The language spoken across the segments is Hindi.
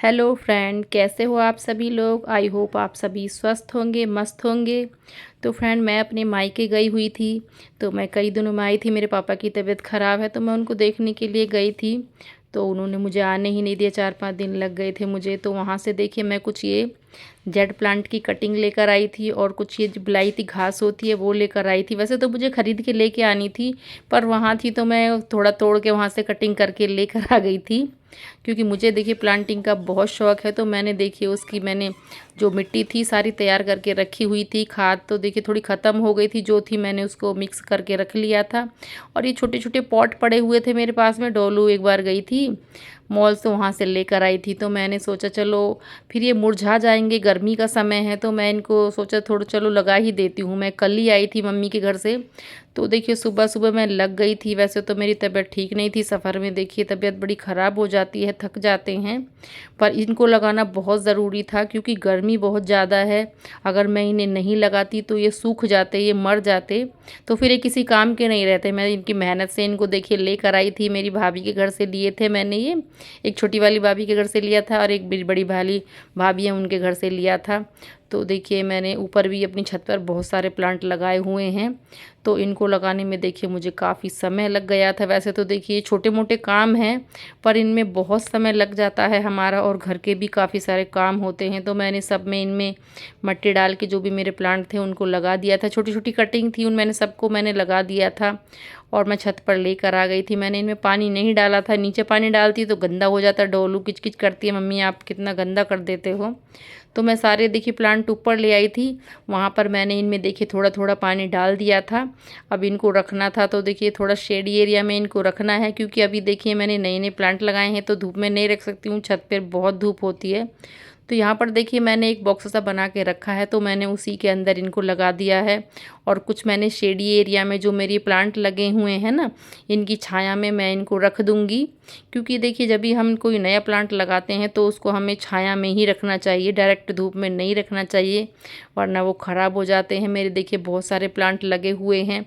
हेलो फ्रेंड, कैसे हो आप सभी लोग। आई होप आप सभी स्वस्थ होंगे, मस्त होंगे। तो फ्रेंड, मैं अपने मायके गई हुई थी। तो मैं कई दिनों में आई थी, मेरे पापा की तबीयत ख़राब है तो मैं उनको देखने के लिए गई थी। तो उन्होंने मुझे आने ही नहीं दिया, 4-5 दिन लग गए थे मुझे। तो वहाँ से देखिए मैं कुछ ये जेड प्लांट की कटिंग लेकर आई थी और कुछ ये जो बिलायती घास होती है वो लेकर आई थी। वैसे तो मुझे ख़रीद के लेके आनी थी, पर वहाँ थी तो मैं थोड़ा तोड़ के वहाँ से कटिंग करके लेकर आ गई थी। क्योंकि मुझे देखिए प्लांटिंग का बहुत शौक़ है। तो मैंने देखिए उसकी मैंने जो मिट्टी थी सारी तैयार करके रखी हुई थी। खाद तो देखिए थोड़ी ख़त्म हो गई थी, जो थी मैंने उसको मिक्स करके रख लिया था। और ये छोटे छोटे पॉट पड़े हुए थे मेरे पास में। डोलू एक बार गई थी मॉल से, वहाँ से लेकर आई थी। तो मैंने सोचा चलो फिर ये मुरझा जाएंगे, गर्मी का समय है तो मैं इनको सोचा थोड़ा चलो लगा ही देती हूँ। मैं कल ही आई थी मम्मी के घर से। तो देखिए सुबह सुबह मैं लग गई थी। वैसे तो मेरी तबीयत ठीक नहीं थी, सफ़र में देखिए तबीयत बड़ी ख़राब हो जाती है, थक जाते हैं। पर इनको लगाना बहुत ज़रूरी था क्योंकि गर्मी बहुत ज़्यादा है। अगर मैं इन्हें नहीं लगाती तो ये सूख जाते, ये मर जाते, तो फिर ये किसी काम के नहीं रहते। मैं इनकी मेहनत से इनको देखिए लेकर आई थी। मेरी भाभी के घर से लिए थे मैंने ये, एक छोटी वाली भाभी के घर से लिया था और एक बड़ी बड़ी भाली भाभी है उनके घर से लिया था। तो देखिए मैंने ऊपर भी अपनी छत पर बहुत सारे प्लांट लगाए हुए हैं। तो इनको लगाने में देखिए मुझे काफ़ी समय लग गया था। वैसे तो देखिए छोटे मोटे काम हैं, पर इनमें बहुत समय लग जाता है हमारा, और घर के भी काफ़ी सारे काम होते हैं। तो मैंने सब में इनमें मिट्टी डाल के जो भी मेरे प्लांट थे उनको लगा दिया था। छोटी छोटी कटिंग थी उन मैंने सबको मैंने लगा दिया था और मैं छत पर लेकर आ गई थी। मैंने इनमें पानी नहीं डाला था, नीचे पानी डालती तो गंदा हो जाता। डोलू किचकिच करती है, मम्मी आप कितना गंदा कर देते हो। तो मैं सारे देखिए प्लांट ऊपर ले आई थी, वहाँ पर मैंने इनमें देखिए थोड़ा थोड़ा पानी डाल दिया था। अब इनको रखना था तो देखिए थोड़ा शेडी एरिया में इनको रखना है, क्योंकि अभी देखिए मैंने नए नए प्लांट लगाए हैं तो धूप में नहीं रख सकती हूँ, छत पर बहुत धूप होती है। तो यहाँ पर देखिए मैंने एक बॉक्स सा बना के रखा है, तो मैंने उसी के अंदर इनको लगा दिया है। और कुछ मैंने शेडी एरिया में जो मेरी प्लांट लगे हुए हैं ना, इनकी छाया में मैं इनको रख दूँगी। क्योंकि देखिए जब भी हम कोई नया प्लांट लगाते हैं तो उसको हमें छाया में ही रखना चाहिए, डायरेक्ट धूप में नहीं रखना चाहिए, वरना वो ख़राब हो जाते हैं। मेरे देखिए बहुत सारे प्लांट लगे हुए हैं।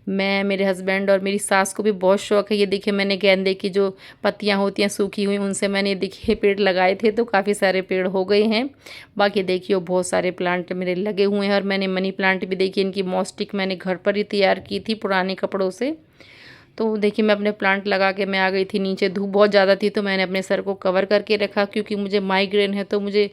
मैं, मेरे हस्बैंड और मेरी सास को भी बहुत शौक़ है। ये देखिए मैंने गेंदे की जो पत्तियाँ होती हैं सूखी हुई, उनसे मैंने देखिए पेड़ लगाए थे तो काफ़ी सारे पेड़ हो गए हैं। बाकी देखिए बहुत सारे प्लांट मेरे लगे हुए हैं। और मैंने मनी प्लांट भी देखिए इनकी मॉस्टिक मैंने घर पर ही तैयार की थी पुराने कपड़ों से। तो देखिए मैं अपने प्लांट लगा के मैं आ गई थी नीचे। धूप बहुत ज़्यादा थी तो मैंने अपने सर को कवर करके रखा, क्योंकि मुझे माइग्रेन है तो मुझे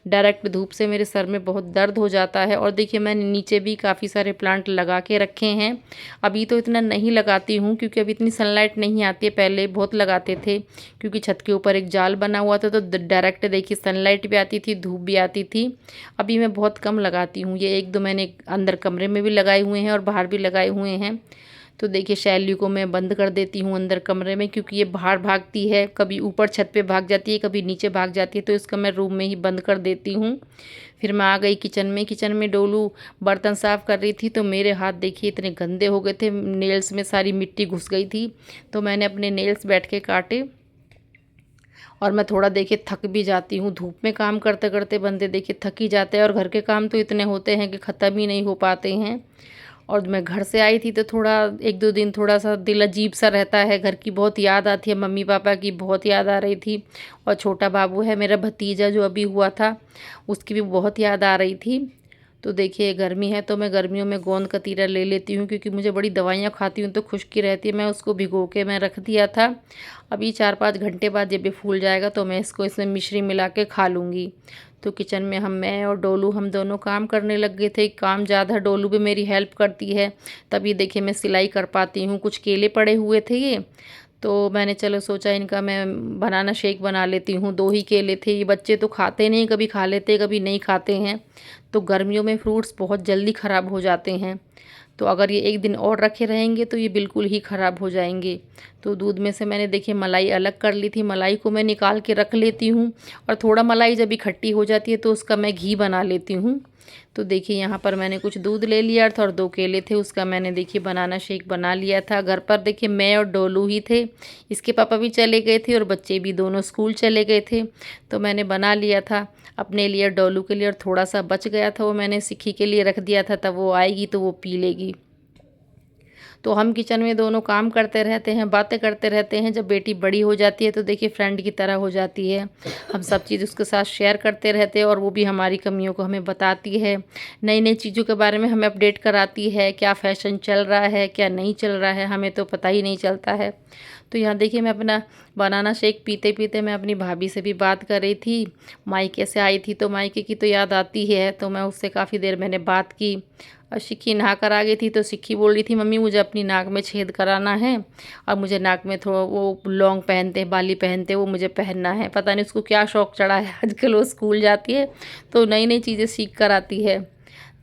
डायरेक्ट धूप से मेरे सर में बहुत दर्द हो जाता है। और देखिए मैंने नीचे भी काफ़ी सारे प्लांट लगा के रखे हैं। अभी तो इतना नहीं लगाती हूँ क्योंकि अभी इतनी सनलाइट नहीं आती है, पहले बहुत लगाते थे क्योंकि छत के ऊपर एक जाल बना हुआ था तो डायरेक्ट देखिए सनलाइट भी आती थी, धूप भी आती थी। अभी मैं बहुत कम लगाती हूँ। ये एक दो मैंने अंदर कमरे में भी लगाए हुए हैं और बाहर भी लगाए हुए हैं। तो देखिए शैली को मैं बंद कर देती हूँ अंदर कमरे में, क्योंकि ये बाहर भागती है, कभी ऊपर छत पे भाग जाती है, कभी नीचे भाग जाती है, तो इसका मैं रूम में ही बंद कर देती हूँ। फिर मैं आ गई किचन में। किचन में डोलू बर्तन साफ़ कर रही थी तो मेरे हाथ देखिए इतने गंदे हो गए थे, नेल्स में सारी मिट्टी घुस गई थी। तो मैंने अपने नेल्स बैठ के काटे। और मैं थोड़ा देखिए थक भी जाती हूँ, धूप में काम करते करते बंदे देखिए थक ही जाते हैं, और घर के काम तो इतने होते हैं कि ख़त्म ही नहीं हो पाते हैं। और मैं घर से आई थी तो थोड़ा 1-2 दिन थोड़ा सा दिल अजीब सा रहता है, घर की बहुत याद आती है, मम्मी पापा की बहुत याद आ रही थी। और छोटा बाबू है मेरा भतीजा जो अभी हुआ था, उसकी भी बहुत याद आ रही थी। तो देखिए गर्मी है तो मैं गर्मियों में गोंद कतीरा ले लेती हूँ, क्योंकि मुझे बड़ी दवाइयाँ खाती हूँ तो खुश्की रहती है। मैं उसको भिगो के मैं रख दिया था। अभी 4-5 घंटे बाद जब ये फूल जाएगा तो मैं इसको इसमें मिश्री मिला के खा लूँगी। तो किचन में मैं और डोलू हम दोनों काम करने लग गए थे। काम ज़्यादा, डोलू भी मेरी हेल्प करती है, तभी देखिए मैं सिलाई कर पाती हूँ। कुछ केले पड़े हुए थे ये, तो मैंने चलो सोचा इनका मैं बनाना शेक बना लेती हूँ। 2 ही केले थे, ये बच्चे तो खाते नहीं, कभी खा लेते कभी नहीं खाते हैं। तो गर्मियों में फ्रूट्स बहुत जल्दी ख़राब हो जाते हैं, तो अगर ये 1 दिन और रखे रहेंगे तो ये बिल्कुल ही ख़राब हो जाएंगे। तो दूध में से मैंने देखिए मलाई अलग कर ली थी, मलाई को मैं निकाल के रख लेती हूँ। और थोड़ा मलाई जब इकट्ठी हो जाती है तो उसका मैं घी बना लेती हूँ। तो देखिए यहाँ पर मैंने कुछ दूध ले लिया था और 2 केले थे, उसका मैंने देखिए बनाना शेक बना लिया था। घर पर देखिए मैं और डोलू ही थे, इसके पापा भी चले गए थे और बच्चे भी दोनों स्कूल चले गए थे। तो मैंने बना लिया था अपने लिए, डोलू के लिए, और थोड़ा सा बच गया था वो मैंने सिक्की के लिए रख दिया था, तब वो आएगी तो वो पी लेगी। तो हम किचन में दोनों काम करते रहते हैं, बातें करते रहते हैं। जब बेटी बड़ी हो जाती है तो देखिए फ्रेंड की तरह हो जाती है। हम सब चीज़ उसके साथ शेयर करते रहते हैं और वो भी हमारी कमियों को हमें बताती है, नई नई चीज़ों के बारे में हमें अपडेट कराती है, क्या फ़ैशन चल रहा है क्या नहीं चल रहा है, हमें तो पता ही नहीं चलता है। तो यहाँ देखिए मैं अपना बनाना शेक पीते पीते मैं अपनी भाभी से भी बात कर रही थी। मायके से आई थी तो मायके की तो याद आती है, तो मैं उससे काफ़ी देर मैंने बात की। और सिक्की नहा कर आ गई थी तो सिक्की बोल रही थी, मम्मी मुझे अपनी नाक में छेद कराना है और मुझे नाक में थोड़ा वो लॉन्ग पहनते हैं, बाली पहनते हैं, वो मुझे पहनना है। पता नहीं उसको क्या शौक़ चढ़ा है आजकल, वो स्कूल जाती है तो नई नई चीज़ें सीख कर आती है।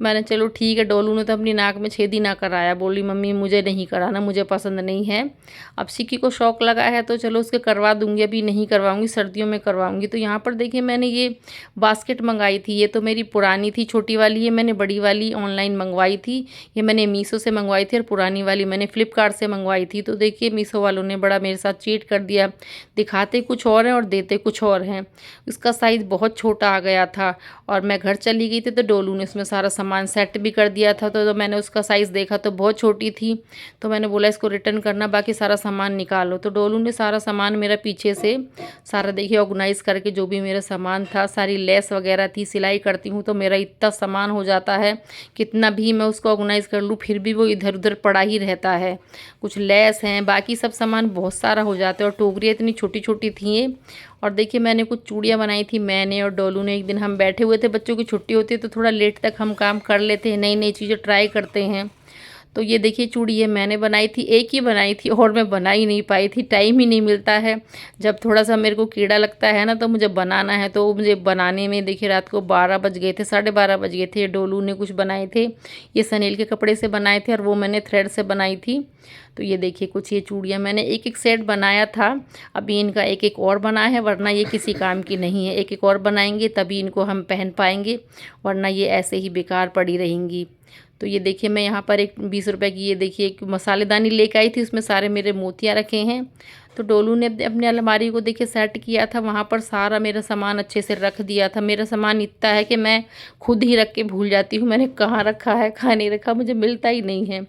मैंने चलो ठीक है, डोलू ने तो अपनी नाक में छेद ही ना कराया, बोली मम्मी मुझे नहीं कराना, मुझे पसंद नहीं है। अब सिक्की को शौक़ लगा है तो चलो उसके करवा दूंगी, अभी नहीं करवाऊंगी, सर्दियों में करवाऊंगी। तो यहाँ पर देखिए मैंने ये बास्केट मंगाई थी, ये तो मेरी पुरानी थी छोटी वाली, ये मैंने बड़ी वाली ऑनलाइन मंगवाई थी। ये मैंने मीशो से मंगवाई थी और पुरानी वाली मैंने फ़्लिपकार्ट से मंगवाई थी। तो देखिए मीशो वालों ने बड़ा मेरे साथ चीट कर दिया, दिखाते कुछ और हैं और देते कुछ और हैं। इसका साइज़ बहुत छोटा आ गया था और मैं घर चली गई थी तो डोलू ने उसमें सारा सामान सेट भी कर दिया था। तो मैंने उसका साइज़ देखा तो बहुत छोटी थी, तो मैंने बोला इसको रिटर्न करना, बाकी सारा सामान निकालो। तो डोलू ने सारा सामान मेरा पीछे से सारा देखिए ऑर्गेनाइज़ करके, जो भी मेरा सामान था, सारी लेस वगैरह थी, सिलाई करती हूँ तो मेरा इतना सामान हो जाता है, कितना भी मैं उसको ऑर्गेनाइज़ कर लूँ फिर भी वो इधर उधर पड़ा ही रहता है। कुछ लेस हैं, बाकी सब सामान बहुत सारा हो जाता है और टोकरियाँ इतनी छोटी छोटी थी ये। और देखिए मैंने कुछ चूड़ियाँ बनाई थी, मैंने और डोलू ने। एक दिन हम बैठे हुए थे, बच्चों की छुट्टी होती है तो थोड़ा लेट तक हम काम कर लेते हैं, नई नई चीज़ें ट्राई करते हैं। तो ये देखिए चूड़ी ये मैंने बनाई थी, एक ही बनाई थी और मैं बना ही नहीं पाई थी, टाइम ही नहीं मिलता है। जब थोड़ा सा मेरे को कीड़ा लगता है ना तो मुझे बनाना है, तो मुझे बनाने में देखिए रात को 12 बज गए थे, 12:30 बज गए थे। डोलू ने कुछ बनाए थे, ये सनेल के कपड़े से बनाए थे और वो मैंने थ्रेड से बनाई थी। तो ये देखिए कुछ ये चूड़ियाँ मैंने एक एक सेट बनाया था, अभी इनका एक एक और बना है, वरना ये किसी काम की नहीं है। एक एक और बनाएंगे तभी इनको हम पहन पाएंगे, वरना ये ऐसे ही बेकार पड़ी रहेंगी। तो ये देखिए मैं यहाँ पर एक 20 रुपए की ये देखिए एक मसालेदानी लेके आई थी, उसमें सारे मेरे मोतियाँ रखे हैं। तो डोलू ने अपने अलमारी को देखिए सेट किया था, वहाँ पर सारा मेरा सामान अच्छे से रख दिया था। मेरा सामान इतना है कि मैं खुद ही रख के भूल जाती हूँ मैंने कहाँ रखा है कहाँ नहीं रखा, मुझे मिलता ही नहीं है।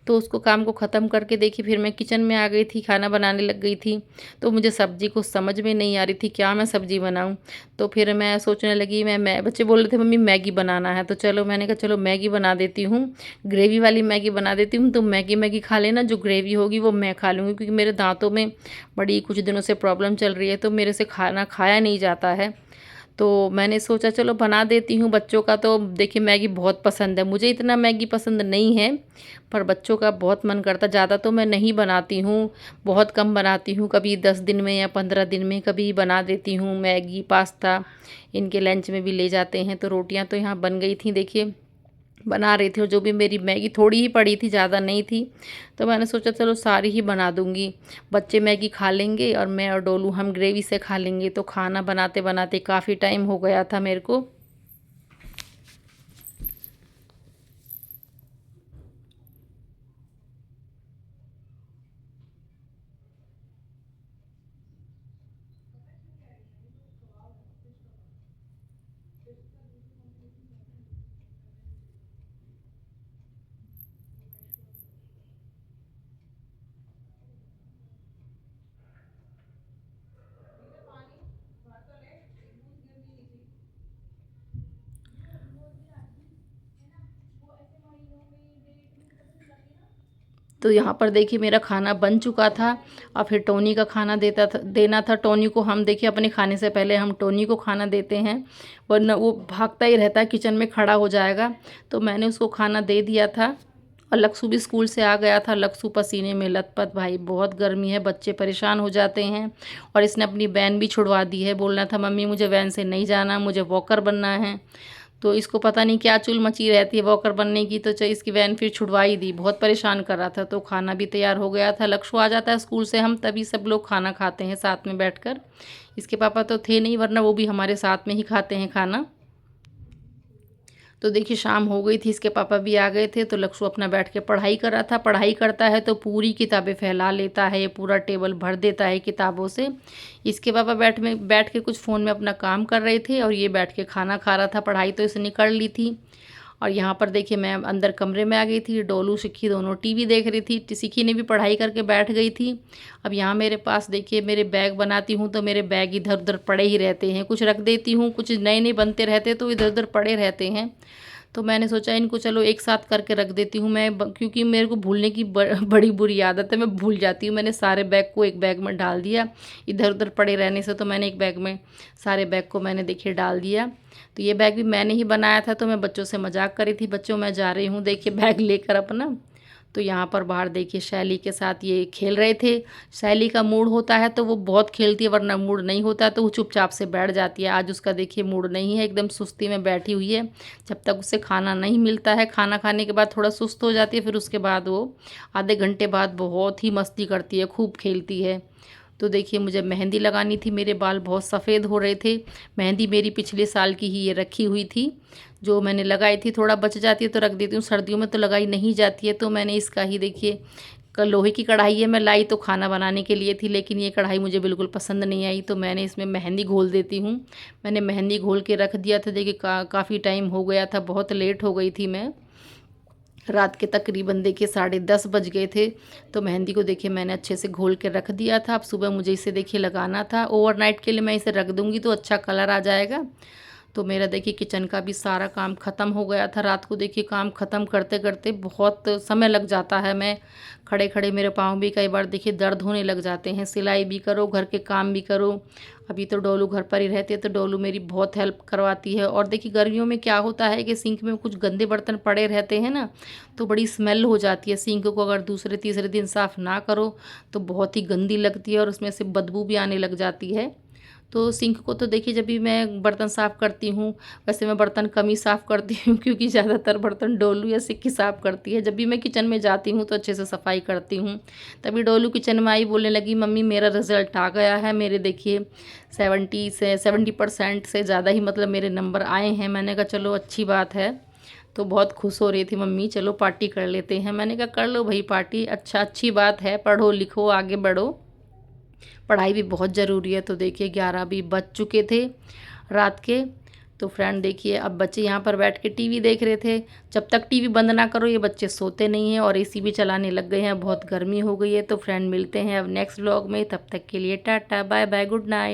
तो उसको काम को ख़त्म करके देखिए फिर मैं किचन में आ गई थी, खाना बनाने लग गई थी। तो मुझे सब्ज़ी कुछ समझ में नहीं आ रही थी, क्या मैं सब्ज़ी बनाऊं। तो फिर मैं सोचने लगी, मैं बच्चे बोल रहे थे मम्मी मैगी बनाना है, तो चलो मैंने कहा चलो मैगी बना देती हूँ, ग्रेवी वाली मैगी बना देती हूँ। तो मैगी मैगी खा लेना, जो ग्रेवी होगी वो मैं खा लूँगी, क्योंकि मेरे दांतों में बड़ी कुछ दिनों से प्रॉब्लम चल रही है, तो मेरे से खाना खाया नहीं जाता है। तो मैंने सोचा चलो बना देती हूँ। बच्चों का तो देखिए मैगी बहुत पसंद है, मुझे इतना मैगी पसंद नहीं है, पर बच्चों का बहुत मन करता। ज़्यादा तो मैं नहीं बनाती हूँ, बहुत कम बनाती हूँ, कभी 10 दिन में या 15 दिन में कभी बना देती हूँ मैगी पास्ता। इनके लंच में भी ले जाते हैं। तो रोटियाँ तो यहाँ बन गई थी देखिए, बना रही थी, और जो भी मेरी मैगी थोड़ी ही पड़ी थी, ज़्यादा नहीं थी, तो मैंने सोचा चलो सारी ही बना दूंगी। बच्चे मैगी खा लेंगे और मैं और डोलू हम ग्रेवी से खा लेंगे। तो खाना बनाते बनाते काफ़ी टाइम हो गया था मेरे को। तो यहाँ पर देखिए मेरा खाना बन चुका था और फिर टोनी का खाना देना था। टोनी को हम देखिए अपने खाने से पहले हम टोनी को खाना देते हैं, वरना वो भागता ही रहता है, किचन में खड़ा हो जाएगा। तो मैंने उसको खाना दे दिया था और लक्ष्ू भी स्कूल से आ गया था। लक्ष्ू पसीने में लथपथ, भाई बहुत गर्मी है, बच्चे परेशान हो जाते हैं। और इसने अपनी वैन भी छुड़वा दी है, बोलना था मम्मी मुझे वैन से नहीं जाना, मुझे वॉकर बनना है। तो इसको पता नहीं क्या चुल मची रहती है वॉकर बनने की, तो चाहिए इसकी वैन फिर छुड़वा ही दी, बहुत परेशान कर रहा था। तो खाना भी तैयार हो गया था, लक्ष्य आ जाता है स्कूल से, हम तभी सब लोग खाना खाते हैं साथ में बैठकर। इसके पापा तो थे नहीं, वरना वो भी हमारे साथ में ही खाते हैं खाना। तो देखिए शाम हो गई थी, इसके पापा भी आ गए थे। तो लक्ष्य अपना बैठ के पढ़ाई कर रहा था। पढ़ाई करता है तो पूरी किताबें फैला लेता है, पूरा टेबल भर देता है किताबों से। इसके पापा बैठ के कुछ फ़ोन में अपना काम कर रहे थे और ये बैठ के खाना खा रहा था। पढ़ाई तो इसने कर ली थी और यहाँ पर देखिए मैं अंदर कमरे में आ गई थी, डोलू सिक्की दोनों टीवी देख रही थी, सिक्की ने भी पढ़ाई करके बैठ गई थी। अब यहाँ मेरे पास देखिए मेरे बैग बनाती हूँ तो मेरे बैग इधर उधर पड़े ही रहते हैं, कुछ रख देती हूँ, कुछ नए नए बनते रहते तो इधर उधर पड़े रहते हैं। तो मैंने सोचा इनको चलो एक साथ करके रख देती हूँ मैं, क्योंकि मेरे को भूलने की बड़ी बुरी आदत है, मैं भूल जाती हूँ। मैंने सारे बैग को एक बैग में डाल दिया, इधर उधर पड़े रहने से तो मैंने एक बैग में सारे बैग को मैंने देखिए डाल दिया। तो ये बैग भी मैंने ही बनाया था, तो मैं बच्चों से मजाक करी थी, बच्चों मैं जा रही हूँ देखिए बैग लेकर अपना। तो यहाँ पर बाहर देखिए शैली के साथ ये खेल रहे थे। शैली का मूड होता है तो वो बहुत खेलती है, वरना मूड नहीं होता तो वो चुपचाप से बैठ जाती है। आज उसका देखिए मूड नहीं है, एकदम सुस्ती में बैठी हुई है। जब तक उसे खाना नहीं मिलता है, खाना खाने के बाद थोड़ा सुस्त हो जाती है, फिर उसके बाद वो आधे घंटे बाद बहुत ही मस्ती करती है, खूब खेलती है। तो देखिए मुझे मेहंदी लगानी थी, मेरे बाल बहुत सफ़ेद हो रहे थे। मेहंदी मेरी पिछले साल की ही ये रखी हुई थी, जो मैंने लगाई थी, थोड़ा बच जाती है तो रख देती हूँ, सर्दियों में तो लगाई नहीं जाती है। तो मैंने इसका ही देखिए लोहे की कढ़ाई है, मैं लाई तो खाना बनाने के लिए थी, लेकिन ये कढ़ाई मुझे बिल्कुल पसंद नहीं आई, तो मैंने इसमें मेहंदी घोल देती हूँ। मैंने मेहंदी घोल के रख दिया था, देखिए काफ़ी टाइम हो गया था, बहुत लेट हो गई थी मैं। रात के तकरीबन देखिए 10:30 बज गए थे। तो मेहंदी को देखिए मैंने अच्छे से घोल के रख दिया था। अब सुबह मुझे इसे देखिए लगाना था, ओवरनाइट के लिए मैं इसे रख दूँगी तो अच्छा कलर आ जाएगा। तो मेरा देखिए किचन का भी सारा काम ख़त्म हो गया था। रात को देखिए काम ख़त्म करते करते बहुत समय लग जाता है, मैं खड़े खड़े मेरे पाँव भी कई बार देखिए दर्द होने लग जाते हैं, सिलाई भी करो, घर के काम भी करो। अभी तो डोलू घर पर ही रहती है तो डोलू मेरी बहुत हेल्प करवाती है। और देखिए गर्मियों में क्या होता है कि सिंक में कुछ गंदे बर्तन पड़े रहते हैं ना, तो बड़ी स्मेल हो जाती है। सिंक को अगर दूसरे तीसरे दिन साफ़ ना करो तो बहुत ही गंदी लगती है और उसमें से बदबू भी आने लग जाती है। तो सिंक को तो देखिए जब भी मैं बर्तन साफ़ करती हूँ, वैसे मैं बर्तन कम ही साफ़ करती हूँ क्योंकि ज़्यादातर बर्तन डोलू या सिक्की साफ़ करती है। जब भी मैं किचन में जाती हूँ तो अच्छे से सफाई करती हूँ। तभी डोलू किचन में आई, बोलने लगी मम्मी मेरा रिज़ल्ट आ गया है, मेरे देखिए 70% से ज़्यादा ही मतलब मेरे नंबर आए हैं। मैंने कहा चलो अच्छी बात है। तो बहुत खुश हो रही थी मम्मी, चलो पार्टी कर लेते हैं। मैंने कहा कर लो भाई पार्टी, अच्छा अच्छी बात है, पढ़ो लिखो आगे बढ़ो, पढ़ाई भी बहुत ज़रूरी है। तो देखिए 11 भी बज चुके थे रात के। तो फ्रेंड देखिए अब बच्चे यहाँ पर बैठ के टीवी देख रहे थे। जब तक टीवी बंद ना करो ये बच्चे सोते नहीं हैं, और एसी भी चलाने लग गए हैं, बहुत गर्मी हो गई है। तो फ्रेंड मिलते हैं अब नेक्स्ट व्लॉग में, तब तक के लिए tata bye bye good night.